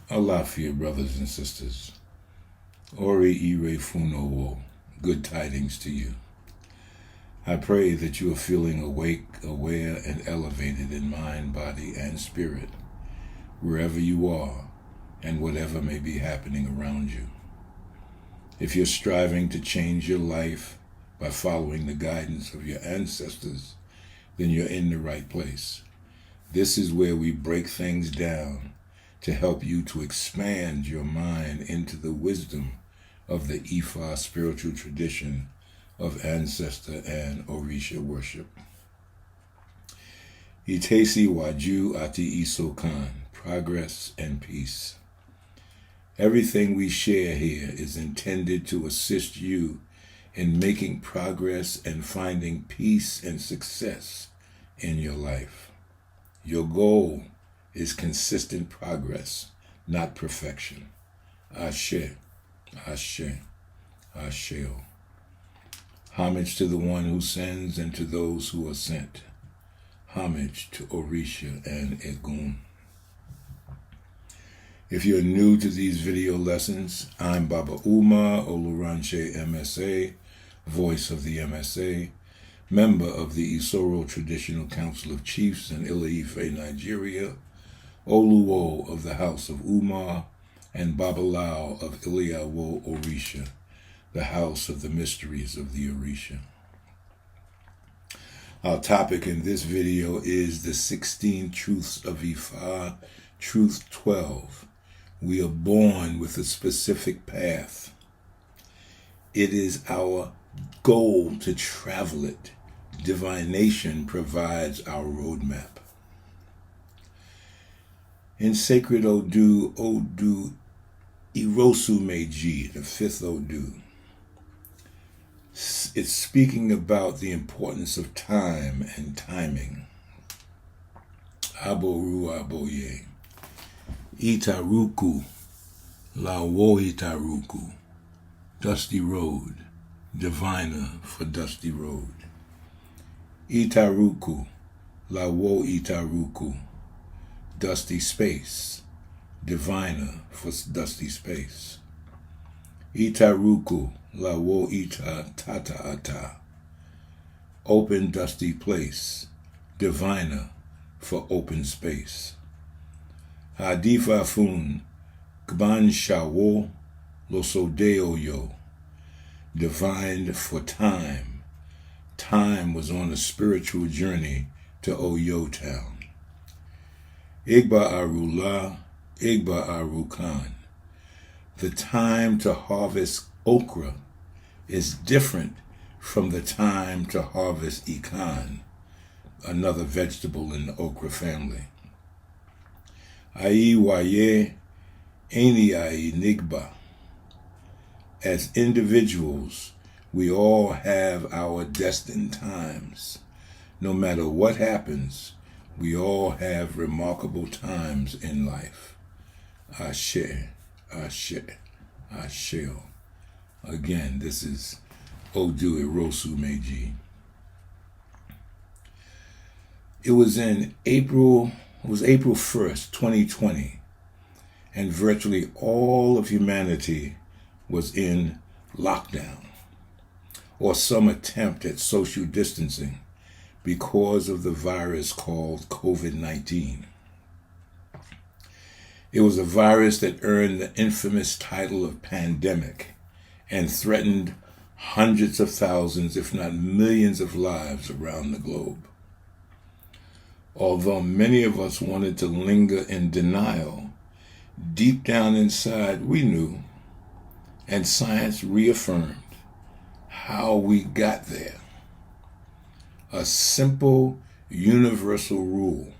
Olofi, brothers and sisters. Oriire funowo. Good tidings to you. I pray that you are feeling awake, aware, and elevated in mind, body, and spirit, wherever you are and whatever may be happening around you. If you're striving to change your life by following the guidance of your ancestors, then you're in the right place. This is where we break things down to help you to expand your mind into the wisdom of the Ifa spiritual tradition of Ancestor and Orisa worship. Itesi waju ati iso kan, progress and peace. Everything we share here is intended to assist you in making progress and finding peace and success in your life. Your goal is consistent progress, not perfection. Ashe, Ashe, Asheo. Homage to the one who sends and to those who are sent. Homage to Orisha and Egun. If you're new to these video lessons, I'm Baba Umar, Oluranse Emese, voice of the MSA, member of the Isoro Traditional Council of Chiefs in Ile-Ife, Nigeria, Oluwo of the House of Umar, and Babalawo of Ile-Ife, Orisa, the House of the Mysteries of the Orisa. Our topic in this video is the 16 Truths of Ifa, Truth 12. We are born with a specific path. It is our goal to travel it. Divination provides our roadmap. In sacred Odu Irosu Meiji, the fifth Odu, it's speaking about the importance of time and timing. Aboru aboye. Itaruku, Lawo Itaruku, dusty road, diviner for dusty road. Itaruku, Lawo Itaruku, dusty space, diviner for dusty space. Itaruku, Lawo Ita Tata Ata, open dusty place, diviner for open space. Hadifa fun, Kban Shawo, Losodeo yo, divined for time. Time was on a spiritual journey to Oyo town. Igba Arula, Igba Arukan. The time to harvest okra is different from the time to harvest ikan, another vegetable in the okra family. Ai waye, Ani ai nigba. As individuals, we all have our destined times. No matter what happens, we all have remarkable times in life. Ashe, Ashe, Asheo. Again, this is Odu Irosu Meiji. It was April 1st, 2020, and virtually all of humanity was in lockdown or some attempt at social distancing because of the virus called COVID-19. It was a virus that earned the infamous title of pandemic and threatened hundreds of thousands, if not millions of lives around the globe. Although many of us wanted to linger in denial, deep down inside we knew, and science reaffirmed, how we got there. A simple, universal rule.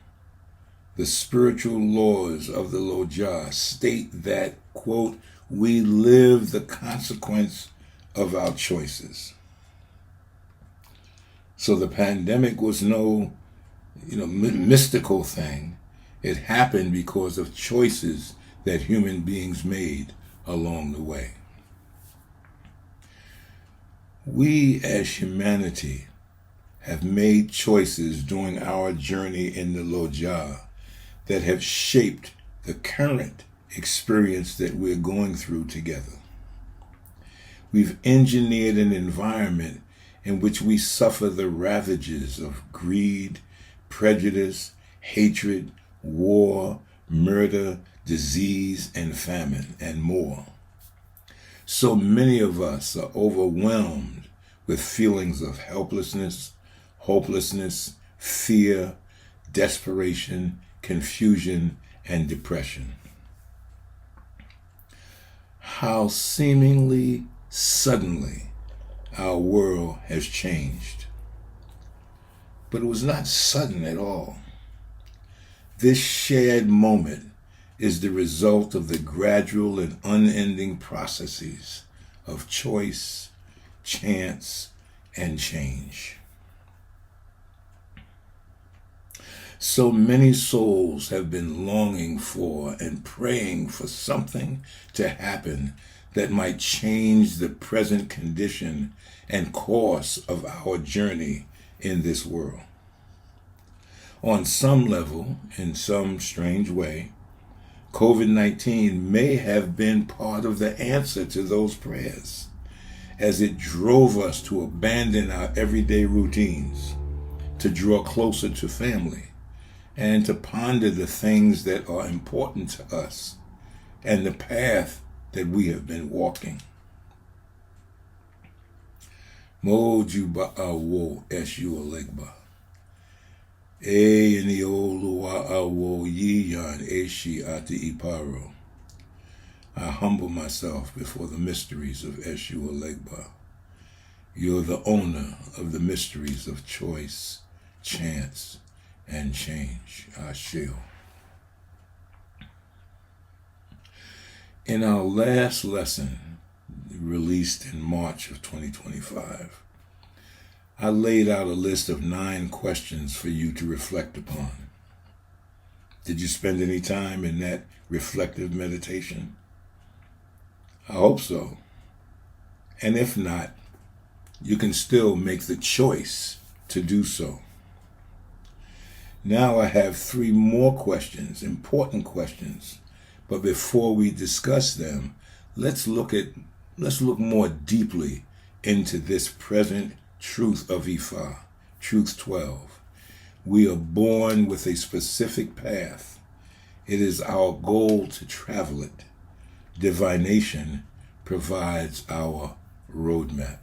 The spiritual laws of the Loja state that, quote, we live the consequence of our choices. So the pandemic was no mystical thing. It happened because of choices that human beings made along the way. We as humanity have made choices during our journey in the Loja that have shaped the current experience that we're going through together. We've engineered an environment in which we suffer the ravages of greed, prejudice, hatred, war, murder, disease, and famine, and more. So many of us are overwhelmed with feelings of helplessness, hopelessness, fear, desperation, confusion, and depression. How seemingly suddenly our world has changed. But it was not sudden at all. This shared moment is the result of the gradual and unending processes of choice, chance, and change. So many souls have been longing for and praying for something to happen that might change the present condition and course of our journey in this world. On some level, in some strange way, COVID-19 may have been part of the answer to those prayers, as it drove us to abandon our everyday routines, to draw closer to family, and to ponder the things that are important to us and the path that we have been walking. Mo Jubawo Eshualegba. E ni Olua Awo Yiyan Eshi Ati Iparo. I humble myself before the mysteries of Eshualegba. You're the owner of the mysteries of choice, chance, and change. Asheo. In our last lesson, released in March of 2025, I laid out a list of 9 questions for you to reflect upon. Did you spend any time in that reflective meditation? I hope so. And if not, you can still make the choice to do so. Now I have 3 more questions, important questions. But before we discuss them, let's look more deeply into this present truth of Ifa, Truth 12. We are born with a specific path. It is our goal to travel it. Divination provides our roadmap.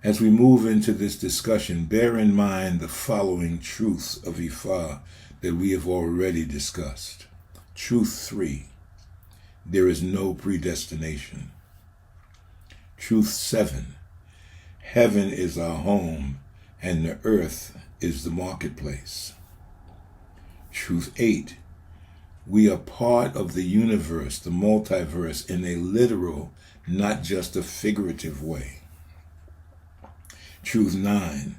As we move into this discussion, bear in mind the following truths of Ifa that we have already discussed. Truth 3, there is no predestination. Truth 7, heaven is our home and the earth is the marketplace. Truth 8, we are part of the universe, the multiverse, in a literal, not just a figurative way. Truth 9,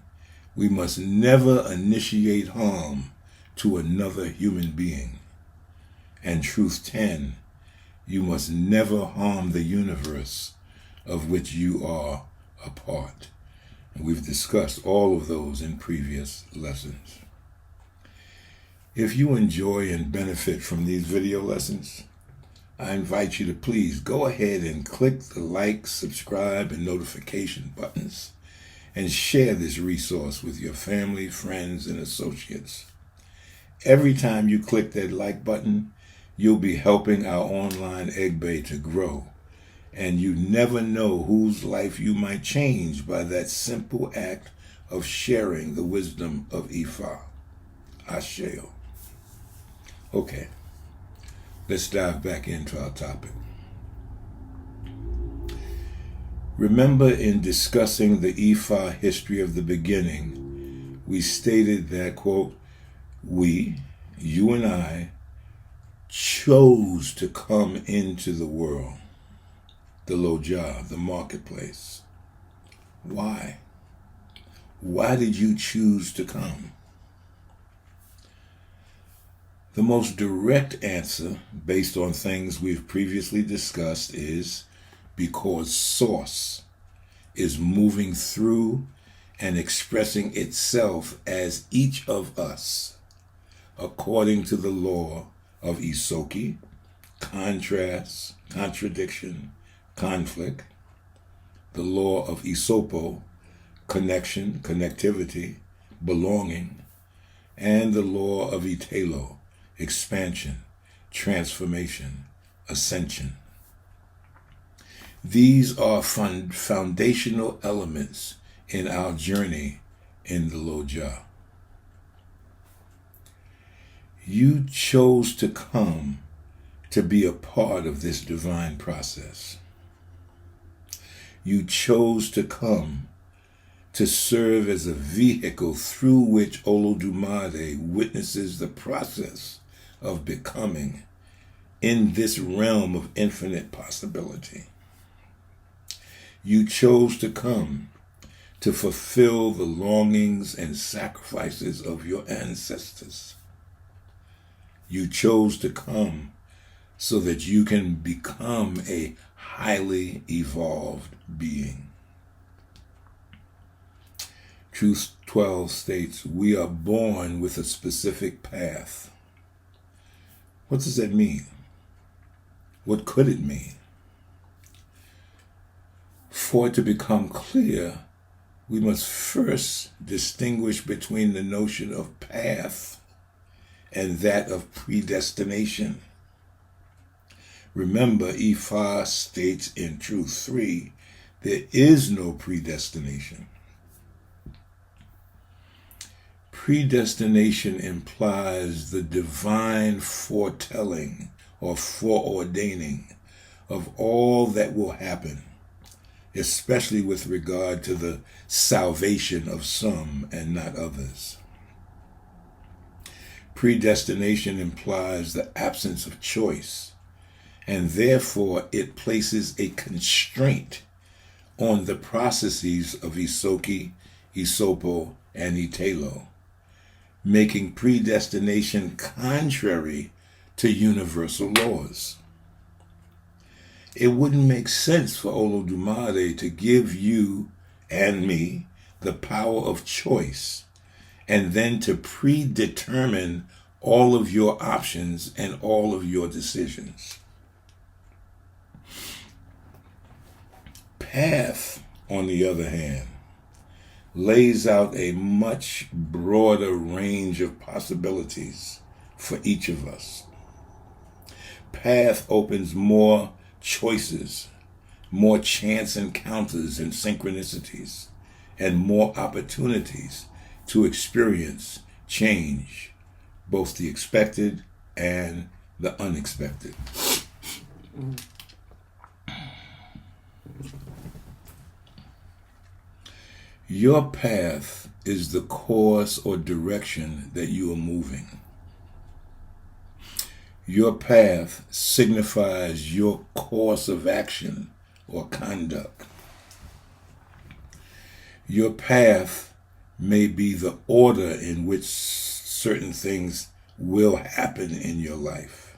we must never initiate harm to another human being. And truth 10, you must never harm the universe of which you are a part. And we've discussed all of those in previous lessons. If you enjoy and benefit from these video lessons, I invite you to please go ahead and click the like, subscribe, and notification buttons and share this resource with your family, friends, and associates. Every time you click that like button, you'll be helping our online egg bay to grow. And you never know whose life you might change by that simple act of sharing the wisdom of Ifa. Asheo. Okay, let's dive back into our topic. Remember, in discussing the Ifa history of the beginning, we stated that, quote, we, you and I, chose to come into the world, the Loja, the marketplace. Why? Why did you choose to come? The most direct answer, based on things we've previously discussed, is because Source is moving through and expressing itself as each of us, according to the law of Isoki, contrast, contradiction, conflict, the law of Isopo, connection, connectivity, belonging, and the law of Itelo, expansion, transformation, ascension. These are foundational elements in our journey in the Loja. You chose to come to be a part of this divine process. You chose to come to serve as a vehicle through which Olofi-dumare witnesses the process of becoming in this realm of infinite possibility. You chose to come to fulfill the longings and sacrifices of your ancestors. You chose to come so that you can become a highly evolved being. Truth 12 states, we are born with a specific path. What does that mean? What could it mean? For it to become clear, we must first distinguish between the notion of path and that of predestination. Remember, Ifa states in Truth 3, there is no predestination. Predestination implies the divine foretelling or foreordaining of all that will happen, especially with regard to the salvation of some and not others. Predestination implies the absence of choice, and therefore it places a constraint on the processes of Isoki, Isopo, and Itelo, making predestination contrary to universal laws. It wouldn't make sense for Olofi-dumare to give you and me the power of choice and then to predetermine all of your options and all of your decisions. Path, on the other hand, lays out a much broader range of possibilities for each of us. Path opens more choices, more chance encounters and synchronicities, and more opportunities to experience change, both the expected and the unexpected. Your path is the course or direction that you are moving. Your path signifies your course of action or conduct. Your path may be the order in which certain things will happen in your life.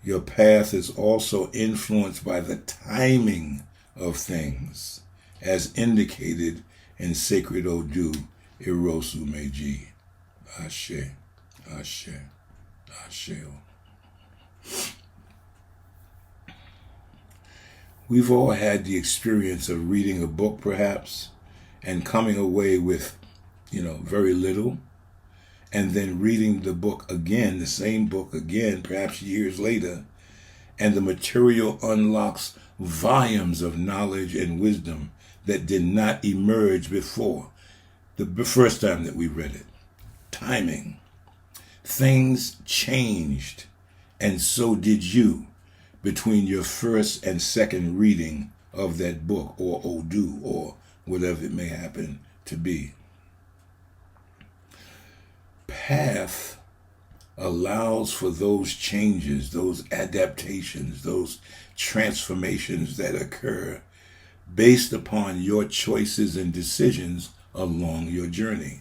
Your path is also influenced by the timing of things, as indicated in Sacred Odu, Irosu Meji. Ashe, Ashe, Asheo. We've all had the experience of reading a book, perhaps, and coming away with, very little, and then reading the book again, the same book again, perhaps years later, and the material unlocks volumes of knowledge and wisdom that did not emerge before the first time that we read it. Timing. Things changed, and so did you between your first and second reading of that book, or Odu, or whatever it may happen to be. Path allows for those changes, those adaptations, those transformations that occur based upon your choices and decisions along your journey.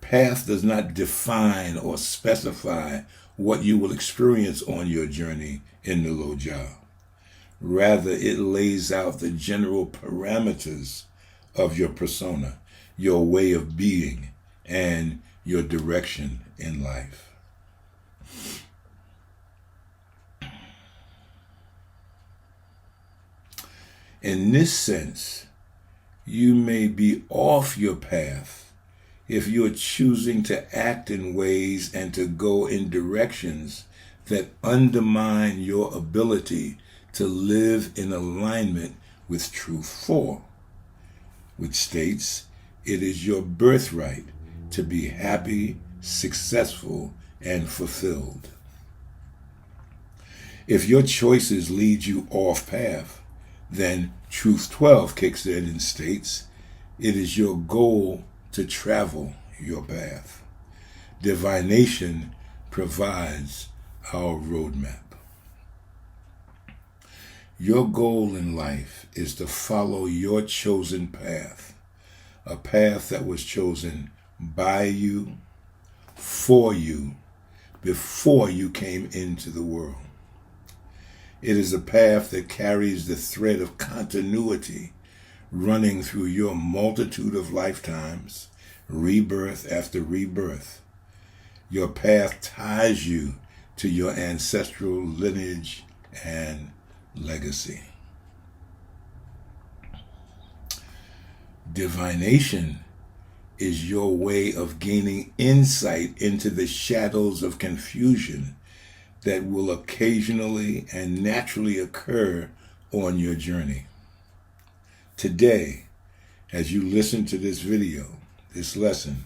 Path does not define or specify what you will experience on your journey in the Loja. Rather, it lays out the general parameters of your persona, your way of being, and your direction in life. In this sense, you may be off your path if you're choosing to act in ways and to go in directions that undermine your ability to live in alignment with Truth 4, which states it is your birthright to be happy, successful, and fulfilled. If your choices lead you off path, then Truth 12 kicks in and states, it is your goal to travel your path. Divination provides our roadmap. Your goal in life is to follow your chosen path, a path that was chosen by you, for you, before you came into the world. It is a path that carries the thread of continuity running through your multitude of lifetimes, rebirth after rebirth. Your path ties you to your ancestral lineage and legacy. Divination is your way of gaining insight into the shadows of confusion that will occasionally and naturally occur on your journey. Today, as you listen to this video, this lesson,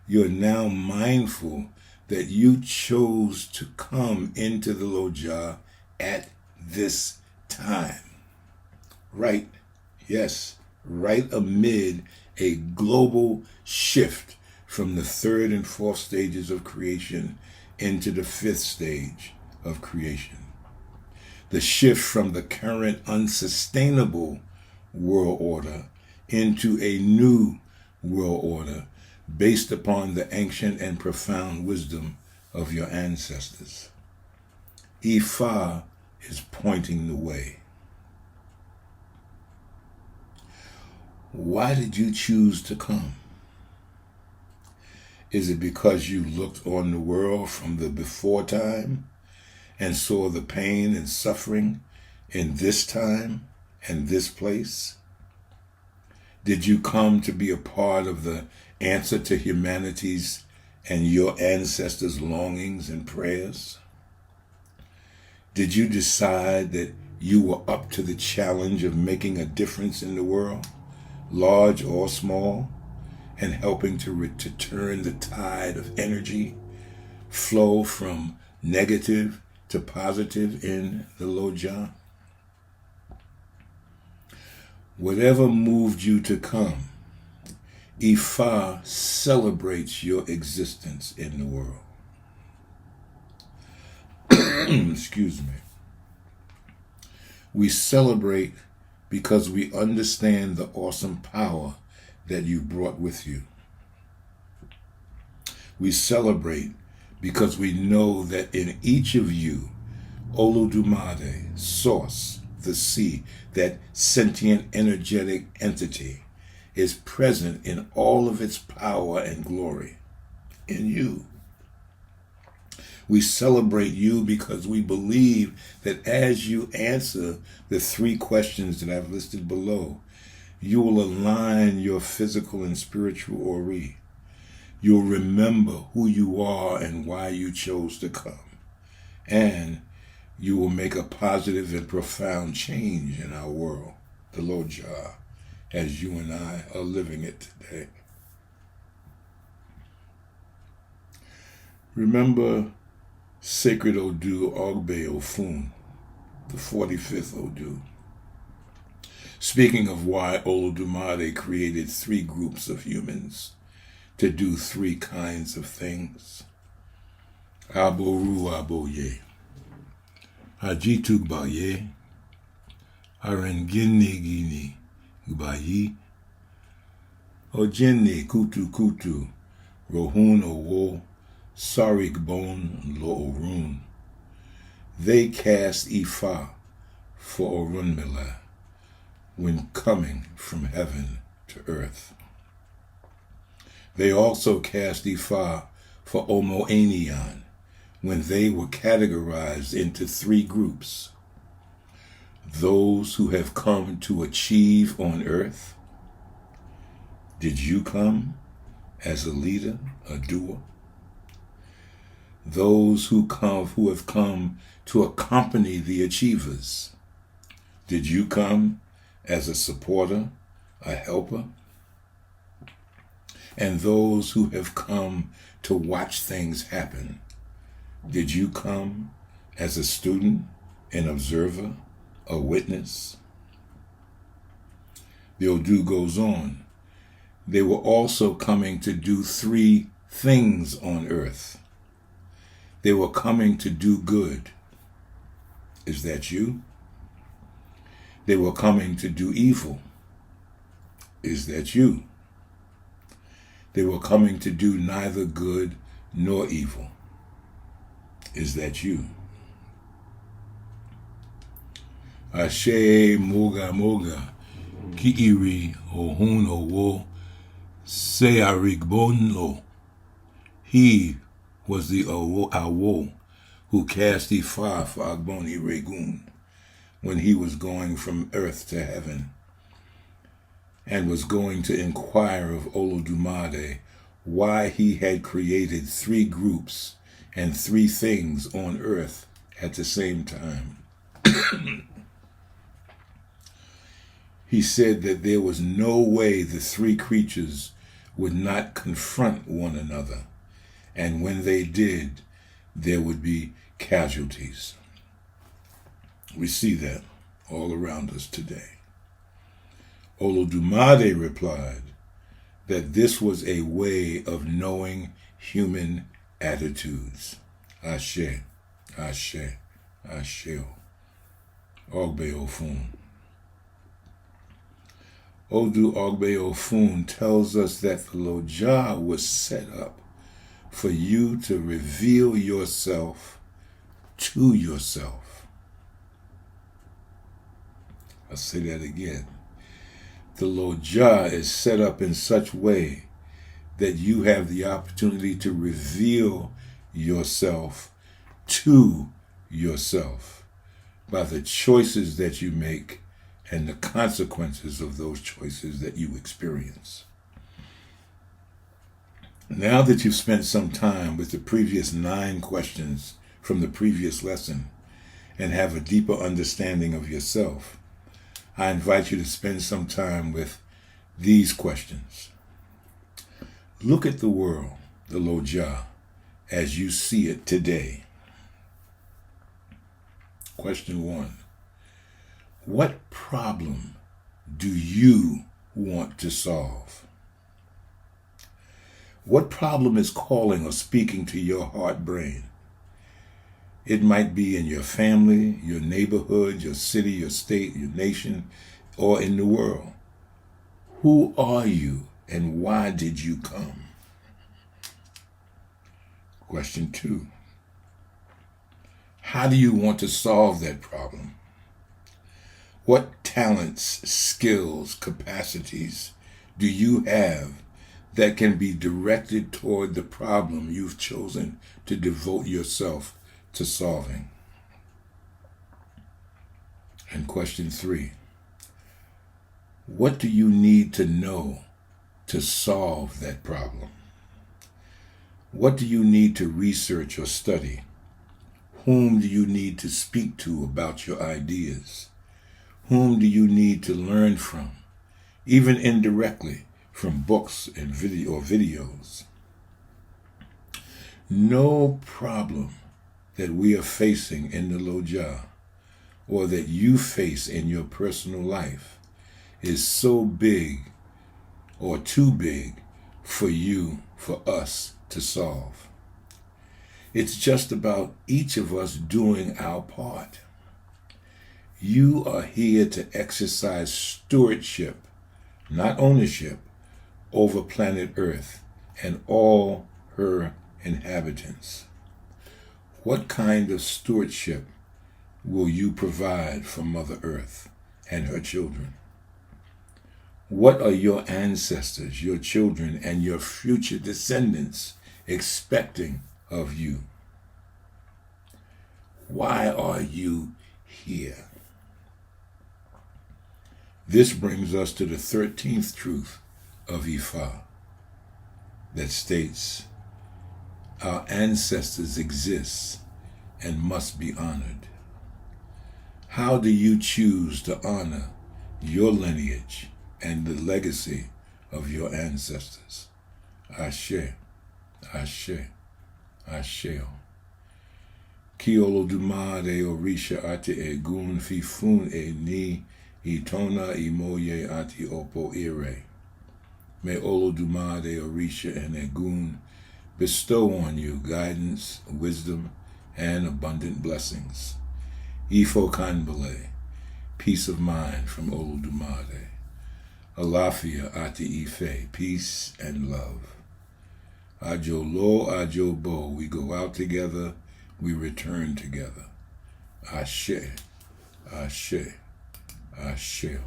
you're now mindful that you chose to come into the Loja at this time. Right, yes, right amid a global shift from the third and fourth stages of creation into the fifth stage of creation. The shift from the current unsustainable world order into a new world order based upon the ancient and profound wisdom of your ancestors. Ifa is pointing the way. Why did you choose to come? Is it because you looked on the world from the before time and saw the pain and suffering in this time and this place? Did you come to be a part of the answer to humanity's and your ancestors' longings and prayers? Did you decide that you were up to the challenge of making a difference in the world, large or small, and helping to turn the tide of energy flow from negative to positive in the Loja? Whatever moved you to come, Ifa celebrates your existence in the world. Excuse me. We celebrate because we understand the awesome power that you brought with you. We celebrate because we know that in each of you, Olofi-dumare, Source, the sea, that sentient energetic entity, is present in all of its power and glory in you. We celebrate you because we believe that as you answer the 3 questions that I've listed below, you will align your physical and spiritual Oriire. You'll remember who you are and why you chose to come. And you will make a positive and profound change in our world, the Loja, as you and I are living it today. Remember Sacred Odu Ogbe Ofun, the 45th Odu. Speaking of why Olofi-dumare created 3 groups of humans to do 3 kinds of things. Aboru Aboye, Hajitu Gbaye, Arengini Gini Gbayi, Ojenne Kutu Kutu, Rohun Owo, Sarik Bon Lo Orun. They cast Ifa for Orunmila when coming from heaven to earth. They also cast Ifa for Omoanian when they were categorized into three groups: those who have come to achieve on earth. Did you come as a leader, a doer? Those who have come to accompany the achievers. Did you come as a supporter, a helper? And those who have come to watch things happen. Did you come as a student, an observer, a witness? The Odu goes on. They were also coming to do three things on earth. They were coming to do good. Is that you? They were coming to do evil. Is that you? They were coming to do neither good nor evil. Is that you? Ashe moga moga ki'iri ohun owo se'arigbono. He was the Awo who cast Ifa for Agboni Regun when he was going from earth to heaven and was going to inquire of Olofi-dumare why he had created three groups and three things on earth at the same time. He said that there was no way the three creatures would not confront one another, and when they did, there would be casualties. We see that all around us today. Olofi-dumare replied that this was a way of knowing human attitudes. Ashe, Ashe, Asheo. Ogbe Ofun. Odu Ogbe Ofun tells us that the Loja was set up for you to reveal yourself to yourself. I'll say that again. The Loja is set up in such a way that you have the opportunity to reveal yourself to yourself by the choices that you make and the consequences of those choices that you experience. Now that you've spent some time with the previous 9 questions from the previous lesson and have a deeper understanding of yourself, I invite you to spend some time with these questions. Look at the world, the Loja, as you see it today. Question 1. What problem do you want to solve? What problem is calling or speaking to your heart brain? It might be in your family, your neighborhood, your city, your state, your nation, or in the world. Who are you and why did you come? Question 2. How do you want to solve that problem? What talents, skills, capacities do you have that can be directed toward the problem you've chosen to devote yourself to solving? And question 3. What do you need to know to solve that problem? What do you need to research or study? Whom do you need to speak to about your ideas? Whom do you need to learn from, even indirectly, from books and videos? No problem that we are facing in the Loja or that you face in your personal life is so big or too big for you, for us to solve. It's just about each of us doing our part. You are here to exercise stewardship, not ownership, over planet Earth and all her inhabitants. What kind of stewardship will you provide for Mother Earth and her children? What are your ancestors, your children, and your future descendants expecting of you? Why are you here? This brings us to the 13th truth of Ifa that states, our ancestors exist and must be honored. How do you choose to honor your lineage and the legacy of your ancestors? Ashe, Ashe, Asheo. Ki Olofi-dumare Orisha ate egun fifun e ni itona imoye ati opo ire. May Olofi-dumare Orisha and Egun bestow on you guidance, wisdom, and abundant blessings. Ifo kanbale, peace of mind from Olofi-dumare. Alafia ati Ife, peace and love. Ajo lo, ajo bo, we go out together, we return together. Ashe, Ashe, Asheo.